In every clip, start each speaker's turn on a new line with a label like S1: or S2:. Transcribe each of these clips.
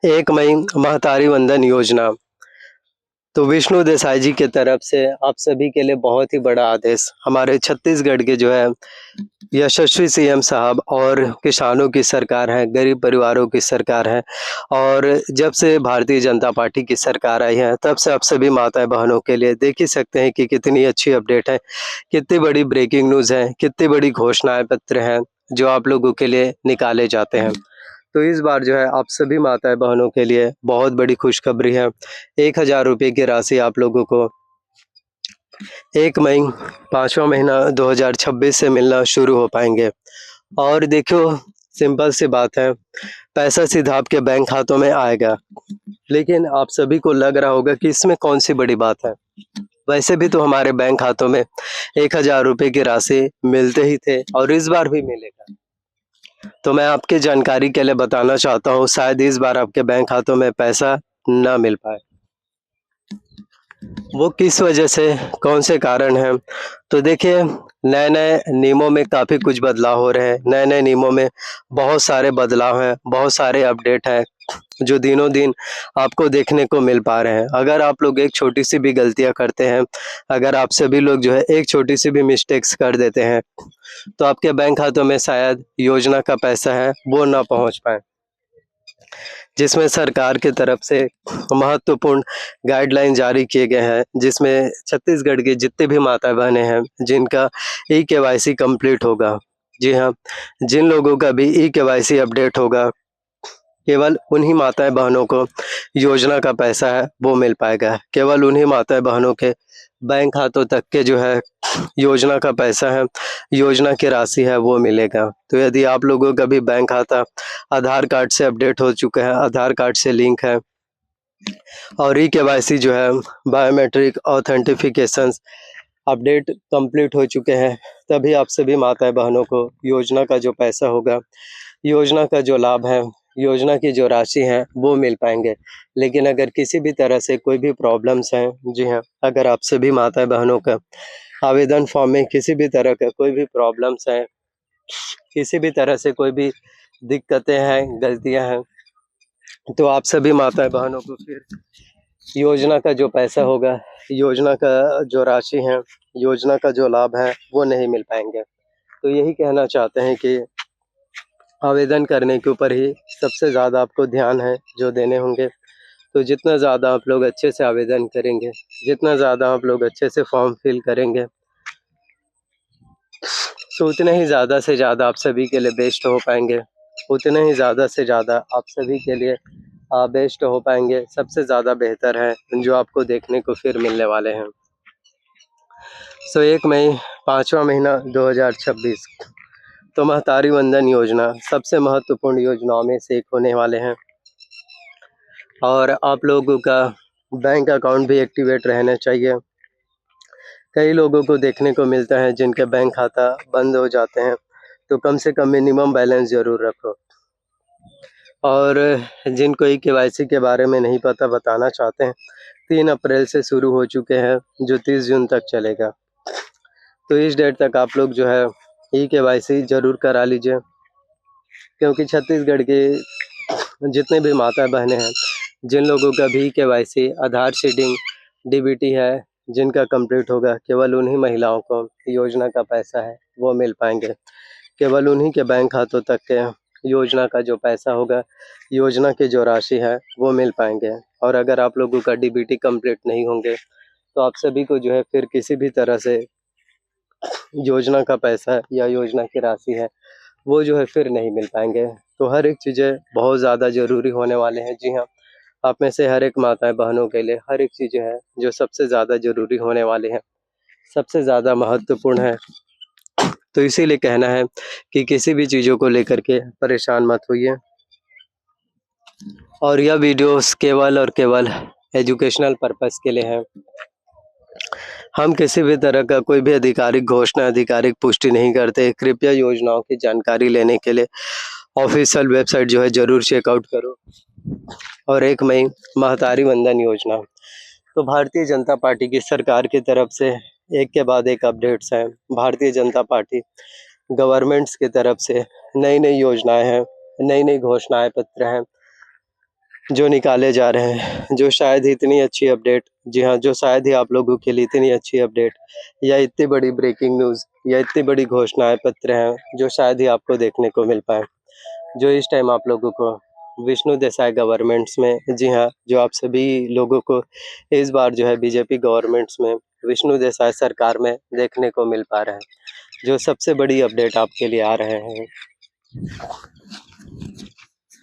S1: 1 मई महतारी वंदन योजना। तो विष्णु देसाई जी की तरफ से आप सभी के लिए बहुत ही बड़ा आदेश। हमारे छत्तीसगढ़ के जो है यशस्वी सीएम साहब और किसानों की सरकार है, गरीब परिवारों की सरकार है और जब से भारतीय जनता पार्टी की सरकार आई है, तब से आप सभी माताएँ-बहनों के लिए देख ही सकते हैं कि कितनी अच्छी अपडेट है, कितनी बड़ी ब्रेकिंग न्यूज़ है, कितनी बड़ी घोषणाएँ पत्र हैं, जो आप लोगों के लिए निकाले जाते हैं। तो इस बार जो है आप सभी माताएँ-बहनों के लिए बहुत बड़ी खुशखबरी है। ₹1000 की राशि आप लोगों को 1 मई 5वाँ महीना 2026 से मिलना शुरू हो पाएँगे। और देखियो सिंपल सी बात है, पैसा सीधा आपके बैंक खातों में आएगा। लेकिन आप सभी को लग रहा होगा कि इसमें कौन-सी बड़ी बात है। वैसे भी तो हमारे बैंक खातों में ₹1000 की राशि मिलते ही थे और इस बार भी मिलेगा। तो मैं आपकी जानकारी के लिए बताना चाहता हूँ, शायद इस बार आपके बैंक खातों में पैसा ना मिल पाए। वो किस वजह से, कौन से कारण हैं? तो देखिए, नए-नए नियमों में काफ़ी कुछ बदलाव हो रहे हैं। नए-नए नियमों में बहुत सारे बदलाव हैं, बहुत सारे अपडेट हैं, जो दिनों-दिन आपको देखने को मिल पा रहे हैं। अगर आप लोग एक छोटी-सी भी गलतियाँ करते हैं, अगर आप सभी लोग जो है एक छोटी-सी भी मिस्टेक्स कर देते हैं, तो आपके बैंक खातों में शायद योजना का पैसा है, वो ना पहुँच पाए। जिसमें सरकार की तरफ से महत्वपूर्ण गाइडलाइन जारी किए गए हैं, जिसमें छत्तीसगढ़ की जितनी भी माता-बहनें हैं, जिनका ई-केवाईसी कंप्लीट होगा। जी हाँ, जिन लोगों का भी ई-केवाईसी अपडेट होगा, केवल उन्हीं माताएँ-बहनों को योजना का पैसा है, वो मिल पाएगा। केवल उन्हीं माताएँ-बहनों के बैंक खातों तक के जो है योजना का पैसा है, योजना की राशि है, वो मिलेगा। तो यदि आप लोगों का भी बैंक खाता आधार कार्ड से अपडेट हो चुका है, आधार कार्ड से लिंक है और ई-केवाईसी जो है बायोमेट्रिक ऑथेंटिफिकेशंस अपडेट कंप्लीट हो चुके हैं, तभी आप सभी माताएँ-बहनों को योजना का जो पैसा होगा, योजना का जो लाभ है, योजना की जो राशि है, वो मिल पाएँगे। लेकिन अगर किसी भी तरह से कोई भी प्रॉब्लम्स हैं, जी हाँ, अगर आप सभी माताएँ-बहनों का आवेदन फॉर्म में किसी भी तरह का कोई भी प्रॉब्लम्स है, किसी भी तरह से कोई भी दिक्कतें हैं, गलतियाँ हैं, तो आप सभी माताएँ-बहनों को फिर योजना का जो पैसा होगा, योजना का जो राशि है, योजना का जो लाभ है, वो नहीं मिल पाएँगे। तो यही कहना चाहते हैं कि आवेदन करने के ऊपर ही सबसे ज़्यादा आपको ध्यान है, जो देने होंगे। तो जितना ज़्यादा आप लोग अच्छे से आवेदन करेंगे, जितना ज़्यादा आप लोग अच्छे से फॉर्म फिल करेंगे, तो उतने ही ज़्यादा से ज़्यादा आप सभी के लिए बेस्ट हो पाएँगे। उतने ही ज़्यादा से ज़्यादा आप सभी के लिए बेस्ट हो पाएँगे। सबसे ज़्यादा बेहतर है, जो आपको देखने को फिर मिलने वाले हैं। 1 मई 5वाँ महीना 2026 तो महतारी वंदन योजना सबसे महत्वपूर्ण योजनाओं में से एक होने वाले हैं और आप लोगों का बैंक अकाउंट भी एक्टिवेट रहना चाहिए। कई लोगों को देखने को मिलता है जिनके बैंक खाता बंद हो जाते हैं, तो कम से कम मिनिमम बैलेंस ज़रूर रखो। और जिनको ई-केवाईसी के बारे में नहीं पता बताना चाहते हैं, 3 अप्रैल से शुरू हो चुके हैं, जो 30 जून तक चलेगा। तो इस डेट तक आप लोग जो है ई-केवाईसी ज़रूर करा लीजिए, क्योंकि छत्तीसगढ़ के जितने भी माता-बहनें हैं, जिन लोगों का भी ई-केवाईसी आधार सीडिंग डीबीटी है, जिनका कंप्लीट होगा, केवल उन्हीं महिलाओं को योजना का पैसा है, वो मिल पाएँगे। केवल उन्हीं के बैंक खातों तक के योजना का जो पैसा होगा, योजना की जो राशि है, वो मिल पाएँगे। और अगर आप लोगों का डीबीटी कंप्लीट नहीं होंगे, तो आप सभी को जो है फिर किसी भी तरह से योजना का पैसा या योजना की राशि है, वो जो है फिर नहीं मिल पाएँगे। तो हर एक चीज़ें बहुत ज़्यादा ज़रूरी होने वाले हैं। जी हाँ, आप में से हर एक माताएँ-बहनों के लिए हर एक चीज़ें हैं, जो सबसे ज़्यादा ज़रूरी होने वाली हैं, सबसे ज़्यादा महत्वपूर्ण है। तो इसीलिए कहना है कि किसी भी चीज़ों को लेकर के परेशान मत होइए। और यह वीडियोस केवल और केवल एजुकेशनल पर्पस के लिए है। हम किसी भी तरह का कोई भी आधिकारिक घोषणा, आधिकारिक पुष्टि नहीं करते। कृपया योजनाओं की जानकारी लेने के लिए ऑफ़िशियल वेबसाइट जो है ज़रूर चेकआउट करो। और 1 मई महतारी वंदन योजना, तो भारतीय जनता पार्टी की सरकार की तरफ से एक के बाद एक अपडेट्स हैं। भारतीय जनता पार्टी गवर्नमेंट्स की तरफ से नई-नई योजनाएँ हैं, नई-नई घोषणाएँ पत्र हैं, जो निकाले जा रहे हैं, जो शायद ही इतनी अच्छी अपडेट, जी हाँ, जो शायद ही आप लोगों के लिए इतनी अच्छी अपडेट या इतनी बड़ी ब्रेकिंग न्यूज़ या इतनी बड़ी घोषणाएँ पत्र हैं, जो शायद ही आपको देखने को मिल पाएँ। जो इस टाइम आप लोगों को विष्णु देसाई गवर्नमेंट्स में, जी हाँ, जो आप सभी लोगों को इस बार जो है बीजेपी गवर्नमेंट्स में, विष्णु देसाई सरकार में देखने को मिल पा रहा है। जो सबसे बड़ी अपडेट आपके लिए आ रहे हैं।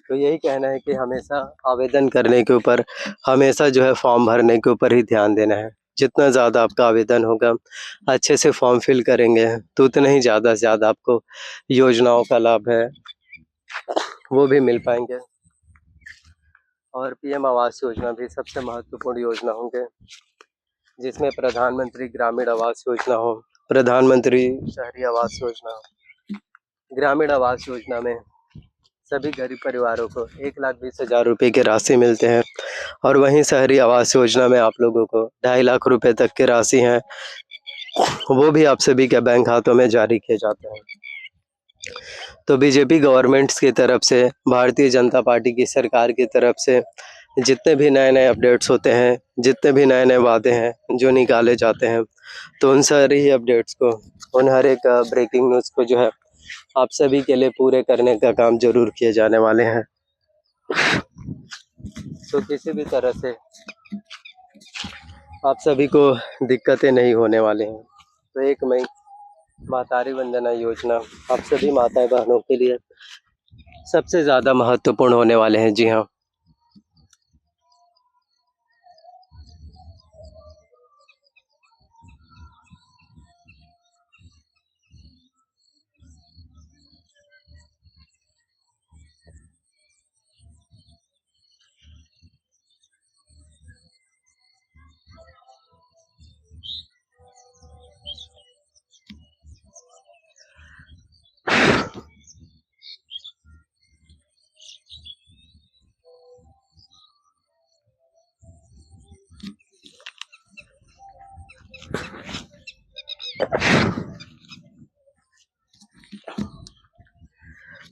S1: तो यही कहना है कि हमेशा आवेदन करने के ऊपर, हमेशा जो है फॉर्म भरने के ऊपर ही ध्यान देना है। जितना ज़्यादा आपका आवेदन होगा, अच्छे से फॉर्म फिल करेंगे, तो उतना ही ज़्यादा से ज़्यादा आपको योजनाओं का लाभ है, वो भी मिल पाएँगे। और पीएम आवास योजना भी सबसे महत्वपूर्ण योजना होंगे, जिसमें प्रधानमंत्री ग्रामीण आवास योजना हो, प्रधानमंत्री शहरी आवास योजना हो। ग्रामीण आवास योजना में सभी गरीब परिवारों को 1,20,000 रुपये की राशि मिलते हैं, और वहीं शहरी आवास योजना में आप लोगों को 2.5 लाख रुपए तक की राशि है, वो भी आप सभी के बैंक खातों में जारी किए जाते हैं। तो बीजेपी गवर्नमेंट्स की तरफ से, भारतीय जनता पार्टी की सरकार की तरफ से जितने भी नए-नए अपडेट्स होते हैं, जितने भी नए-नए वादे हैं जो निकाले जाते हैं, तो उन सारी ही अपडेट्स को, उन हर एक ब्रेकिंग न्यूज़ को जो है आप सभी के लिए पूरे करने का काम ज़रूर किए जाने वाले हैं। तो किसी भी तरह से आप सभी को दिक्कतें नहीं होने वाली हैं। तो 1 मई मातारी वंदना योजना आप सभी माताएँ बहनों के लिए सबसे ज़्यादा महत्वपूर्ण होने वाले हैं। जी हाँ।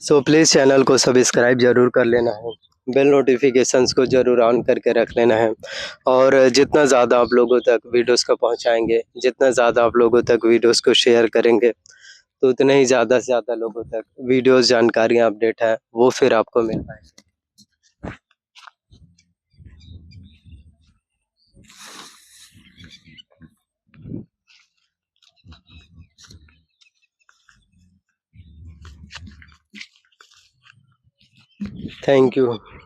S1: सो प्लीज़ चैनल को सब्सक्राइब ज़रूर कर लेना है, बेल नोटिफिकेशंस को ज़रूर ऑन करके रख लेना है, और जितना ज़्यादा आप लोगों तक वीडियोज़ को पहुँचाएँगे, जितना ज़्यादा आप लोगों तक वीडियोज़ को शेयर करेंगे, तो उतने ही ज़्यादा से ज़्यादा लोगों तक वीडियोज़, जानकारियाँ, अपडेट है, वो फिर आपको मिल पाएँगी। Thank you.